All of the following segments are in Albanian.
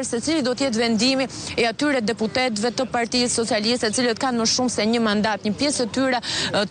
se cili do të jetë vendimi e atyre deputetëve të Partisë Socialiste, të cilët kanë më shumë se një mandat. Një pjesë e tyre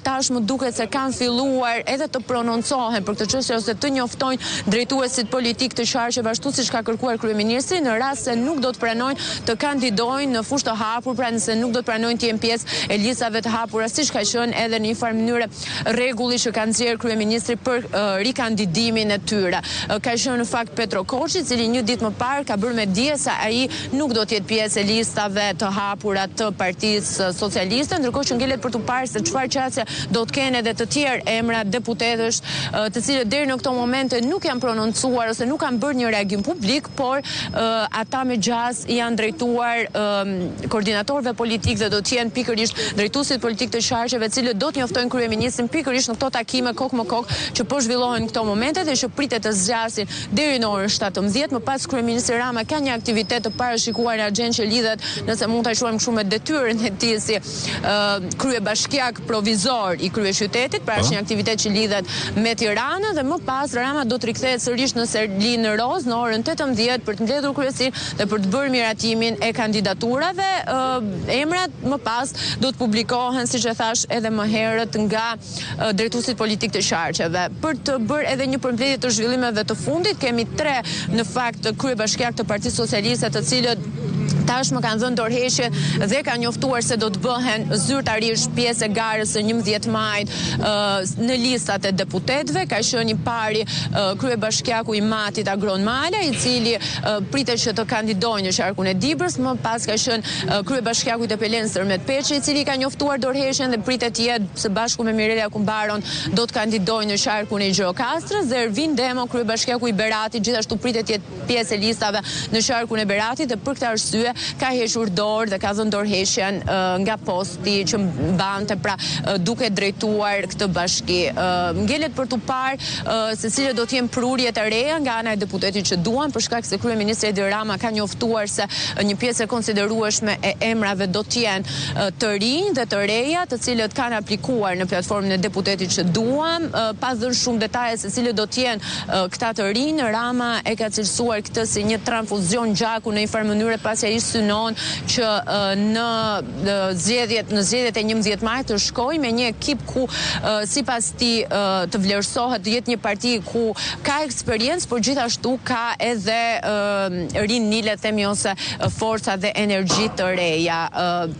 tashmë duket se kanë filluar edhe të prononcohen për këtë çështje ose të njoftojnë drejtuesit politik të qarqeve, ashtu siç ka kërkuar kryeministri, në rast se nuk do të pranojnë të kandidojnë në fushë të hapur, pra nëse nuk do të pranojnë të jenë pjesë e listave të hapura, siç ka qenë edhe në një farë mënyrë rregulli që ka nxjerrë kryeministri për rikandidimin e tyre. Ka qenë në fakt Petro Koçi, i cili një ditë më parë ka bërë me dije se ai nuk do të jetë pjesë e listave të hapura të Partisë Socialiste, ndërkohë që ngelet për të parë se çfarë qasje do të kenë edhe të tjerë emra deputetësh, të cilët deri në këto momente nuk janë prononcuar ose nuk kanë bërë një reagim publik, por ata me gjaz janë drejtuar koordinatorëve politikë dhe do të jenë pikërisht drejtuesit politik të qarqeve, të cilët do të njoftojnë kryeministrin pikërisht në këto takime kokë më kokë që po zhvillohen në këto momente dhe që pritet të zgjasin deri në orën 17. Më pas kryeministri Rama ka një aktivitet të parashikuar në agjendë që lidhet, nëse mund ta quajmë kështu, me detyrën e tij si kryebashkiak provizor i kryeqytetit, pra është një aktivitet që lidhet me Tiranën dhe më pas Rama do të rikthehet sërish në Serlinë Roz në orën 18 për të mbledhur kryesinë dhe për të bërë miratimin e kandidaturave. Emrat më pas do të publikohen, siç e thash edhe më herët, nga drejtuesit politik të qarqeve. Për të bërë edhe një përmbledhje të zhvillimeve të fundit, kemi 3 në fakt kryebashkiak të Partisë Socialiste, të cilët tashmë kanë dhënë dorëheqje dhe kanë njoftuar se do të bëhen zyrtarisht pjesë e garës së 11 majit në listat e deputetëve. Ka qenë i pari kryebashkiaku i Matit Agron Mala, i cili pritet që të kandidojë në qarkun e Dibrës. Më pas ka qenë kryebashkiaku i Tepelen Stërmet Peçi, i cili ka njoftuar dorëheqjen dhe pritet të jetë së bashku me Mirela Kumbaron do të kandidojë në qarkun e Gjirokastrës. Dhe Ervin Demo, kryebashkiaku i Beratit, gjithashtu pritet të jetë pjesë e listave në qarkun e Beratit dhe për këtë arsye ka hequr dorë dhe ka dhënë dorëheqjen nga posti që mbante, pra duke drejtuar këtë bashki. Ngelet për të parë se cilët do të jenë prurjet e reja nga ana e deputetit që duan, për shkak se kryeministri Edi Rama ka njoftuar se një pjesë e konsiderueshme e emrave do të jenë të rinj dhe të reja, të cilët kanë aplikuar në platformën e deputetit që duam. Pas dhënë shumë detaje se cilët do të jenë këta të rinj, Rama e ka cilësuar këtë si një transfuzion gjaku në një farë mënyrë, pasi ai synon që në zgjedhjet e 11 majit të shkojë me një ekip ku sipas tij të vlerësohet të jetë një parti ku ka eksperiencë, por gjithashtu ka edhe rinile, themi, ose forca dhe energji të reja.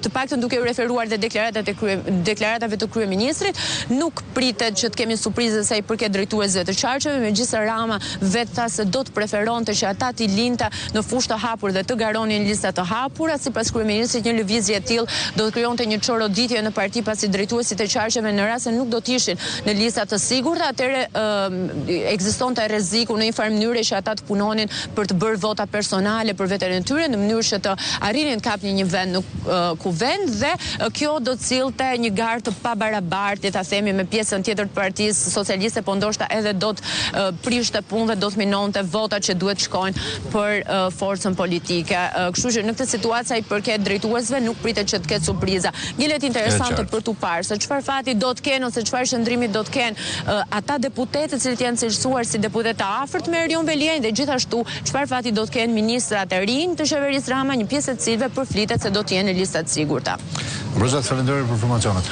Të paktën duke u referuar dhe deklaratave të kryeministrit, nuk pritet që të kemi surprizë sa i përket drejtuesve të qarqeve, megjithëse Rama vetë tha se do të preferonte që ata të linta në fushë të hapur dhe të garonin lista të hapura. Sipas kryeministrit, një lëvizje e tillë do të krijonte një çoroditje në parti, pasi drejtuesit e qarqeve në rast se nuk do të ishin në lista të sigurta, atëherë ekzistonte rreziku në një farë mënyre që ata të punonin për të bërë vota personale për veten e tyre, në mënyrë që të arrinin të kapnin një vend në kuvend, dhe kjo do të sillte një garë të pabarabartë, ta themi, me pjesën tjetër të Partisë Socialiste, po ndoshta edhe do të prishte punë dhe do të minonte votat që duhet shkojnë për forcën politike. Kështu që në këtë situatë sa i përket drejtuesve nuk pritet që të ketë surpriza. Ngelet interesante për tu parë se çfarë fati do të kenë ose çfarë shëndrimi do të kenë ata deputetë që janë cilësuar si deputetë të afërt me Erion Veliajn, dhe gjithashtu çfarë fati do të kenë ministrat e rinj të qeverisë Rama, një pjesë e cilëve përflitet se do të jenë në listat sigurta. Brozat, faleminderit për informacionet.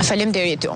Faleminderit ju.